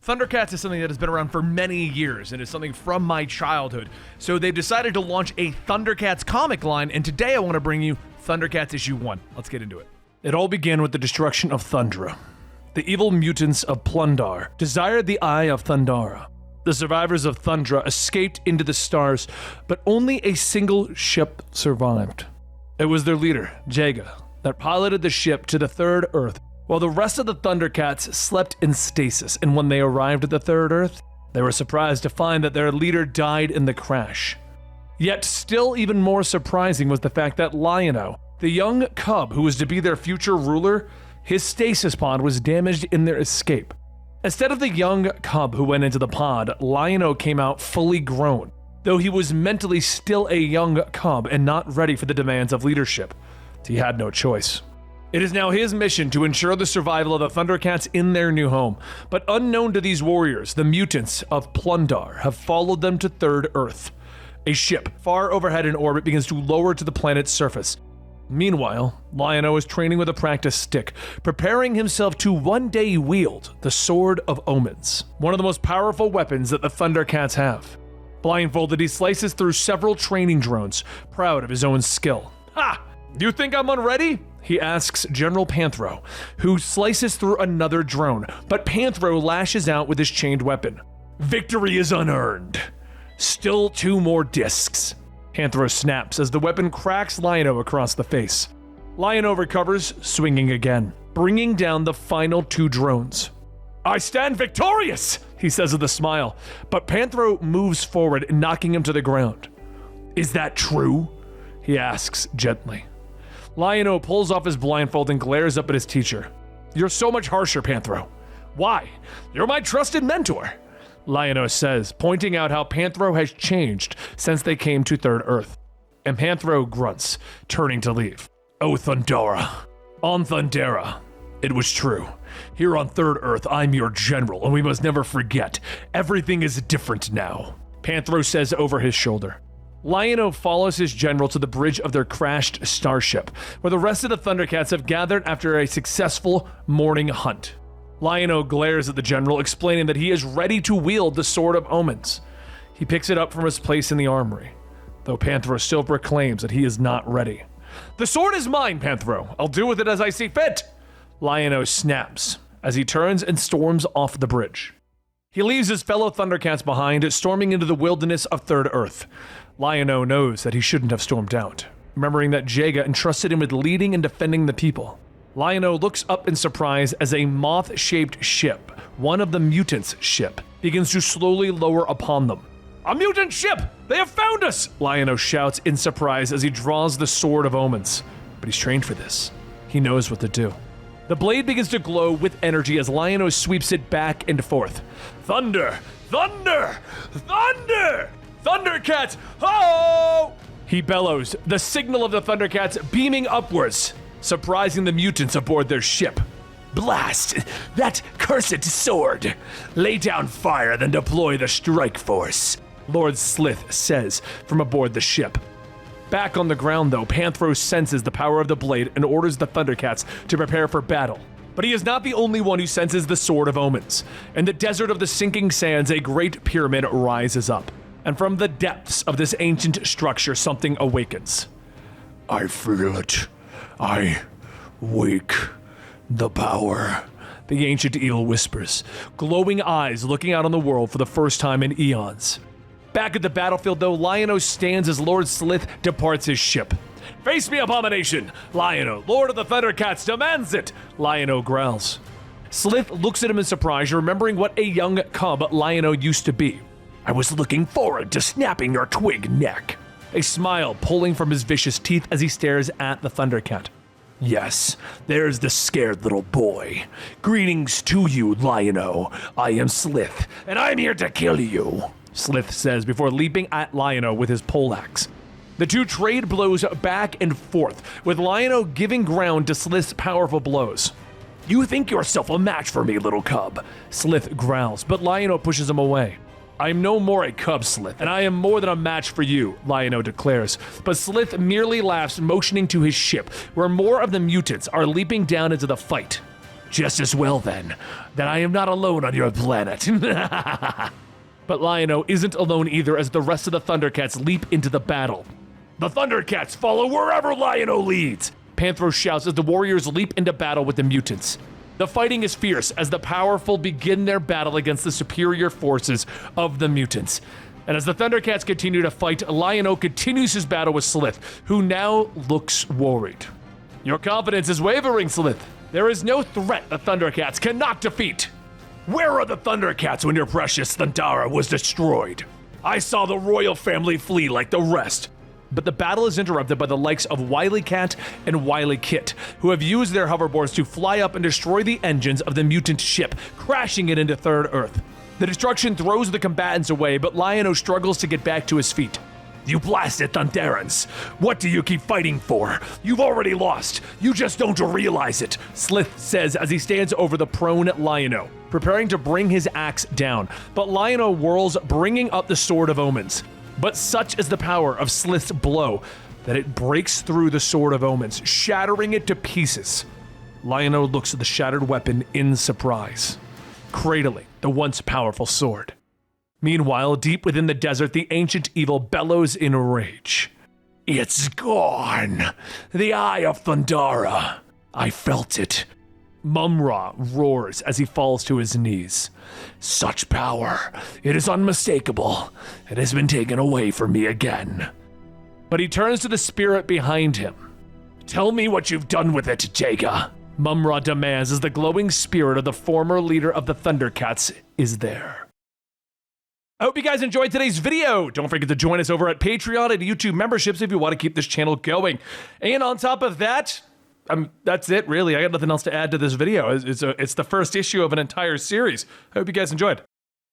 ThunderCats is something that has been around for many years and is something from my childhood. So they've decided to launch a ThunderCats comic line, and today I want to bring you ThunderCats issue 1. Let's get into it. It all began with the destruction of Thundra. The evil mutants of Plundar desired the Eye of Thundara. The survivors of Thundra escaped into the stars, but only a single ship survived. It was their leader, Jaga, that piloted the ship to the third Earth, while the rest of the ThunderCats slept in stasis, and when they arrived at the third Earth, they were surprised to find that their leader died in the crash. Yet still even more surprising was the fact that Lion-O, the young cub who was to be their future ruler, his stasis pod was damaged in their escape. Instead of the young cub who went into the pod, Lion-O came out fully grown, though he was mentally still a young cub and not ready for the demands of leadership. He had no choice. It is now his mission to ensure the survival of the ThunderCats in their new home, but unknown to these warriors, the mutants of Plundar have followed them to Third Earth. A ship far overhead in orbit begins to lower to the planet's surface. Meanwhile, Lion-O is training with a practice stick, preparing himself to one day wield the Sword of Omens, one of the most powerful weapons that the ThunderCats have. Blindfolded, he slices through several training drones, proud of his own skill. Ha! You think I'm unready? He asks General Panthro, who slices through another drone, but Panthro lashes out with his chained weapon. Victory is unearned. Still 2 more discs. Panthro snaps as the weapon cracks Lion-O across the face. Lion-O recovers, swinging again, bringing down the final 2 drones. I stand victorious, he says with a smile, but Panthro moves forward, knocking him to the ground. Is that true? He asks gently. Lion-O pulls off his blindfold and glares up at his teacher. You're so much harsher, Panthro. Why? You're my trusted mentor, Lion-O says, pointing out how Panthro has changed since they came to Third Earth. And Panthro grunts, turning to leave. Oh, Thundara. On Thundara. It was true. Here on Third Earth, I'm your general, and we must never forget, everything is different now, Panthro says over his shoulder. Lion-O follows his general to the bridge of their crashed starship, where the rest of the ThunderCats have gathered after a successful morning hunt. Lion-O glares at the general, explaining that he is ready to wield the Sword of Omens. He picks it up from his place in the armory, though Panthro still proclaims that he is not ready. The sword is mine, Panthro. I'll do with it as I see fit. Lion-O snaps as he turns and storms off the bridge. He leaves his fellow ThunderCats behind, storming into the wilderness of Third Earth. Lion-O knows that he shouldn't have stormed out, remembering that Jaga entrusted him with leading and defending the people. Lion-O looks up in surprise as a moth-shaped ship, one of the mutants' ship, begins to slowly lower upon them. A mutant ship! They have found us! Lion-O shouts in surprise as he draws the Sword of Omens. But he's trained for this. He knows what to do. The blade begins to glow with energy as Lion-O sweeps it back and forth. Thunder! Thunder! Thunder! ThunderCats! Ho! He bellows, the signal of the ThunderCats beaming upwards, surprising the mutants aboard their ship. Blast! That cursed sword! Lay down fire, then deploy the strike force, Lord Slith says from aboard the ship. Back on the ground, though, Panthro senses the power of the blade and orders the ThunderCats to prepare for battle. But he is not the only one who senses the Sword of Omens. In the desert of the sinking sands, a great pyramid rises up. And from the depths of this ancient structure, something awakens. I feel it. I wake the power, the ancient eel whispers, glowing eyes looking out on the world for the first time in eons. Back at the battlefield, though, Lion-O stands as Lord Slith departs his ship. Face me, abomination! Lion-O, Lord of the ThunderCats, demands it! Lion-O growls. Slith looks at him in surprise, remembering what a young cub Lion-O used to be. I was looking forward to snapping your twig neck. A smile pulling from his vicious teeth as he stares at the ThunderCat. Yes, there's the scared little boy. Greetings to you, Lion-O. I am Slith, and I'm here to kill you, Slith says before leaping at Lion-O with his poleaxe. The two trade blows back and forth, with Lion-O giving ground to Slith's powerful blows. You think yourself a match for me, little cub, Slith growls, but Lion-O pushes him away. I am no more a cub, Slith, and I am more than a match for you, Lion-O declares. But Slith merely laughs, motioning to his ship, where more of the mutants are leaping down into the fight. Just as well, then, that I am not alone on your planet. But Lion-O isn't alone either as the rest of the ThunderCats leap into the battle. The ThunderCats follow wherever Lion-O leads, Panthro shouts as the warriors leap into battle with the mutants. The fighting is fierce as the powerful begin their battle against the superior forces of the mutants. And as the ThunderCats continue to fight, Lion-O continues his battle with Slith, who now looks worried. Your confidence is wavering, Slith. There is no threat the ThunderCats cannot defeat. Where are the ThunderCats when your precious Thundara was destroyed? I saw the royal family flee like the rest. But the battle is interrupted by the likes of Wily Cat and Wily Kit, who have used their hoverboards to fly up and destroy the engines of the mutant ship, crashing it into Third Earth. The destruction throws the combatants away, but Lion-O struggles to get back to his feet. You blasted Thunderans! What do you keep fighting for? You've already lost. You just don't realize it, Slith says as he stands over the prone Lion-O, preparing to bring his axe down. But Lion-O whirls, bringing up the Sword of Omens. But such is the power of Slith's blow that it breaks through the Sword of Omens, shattering it to pieces. Lion-O looks at the shattered weapon in surprise, cradling the once powerful sword. Meanwhile, deep within the desert, the ancient evil bellows in rage. It's gone! The Eye of Thundara! I felt it. Mum-Ra roars as he falls to his knees. Such power! It is unmistakable. It has been taken away from me again. But he turns to the spirit behind him. Tell me what you've done with it, Tega. Mum-Ra demands as the glowing spirit of the former leader of the ThunderCats is there. I hope you guys enjoyed today's video. Don't forget to join us over at Patreon and YouTube memberships if you want to keep this channel going. And on top of that, that's it really. I got nothing else to add to this video. It's the first issue of an entire series. I hope you guys enjoyed.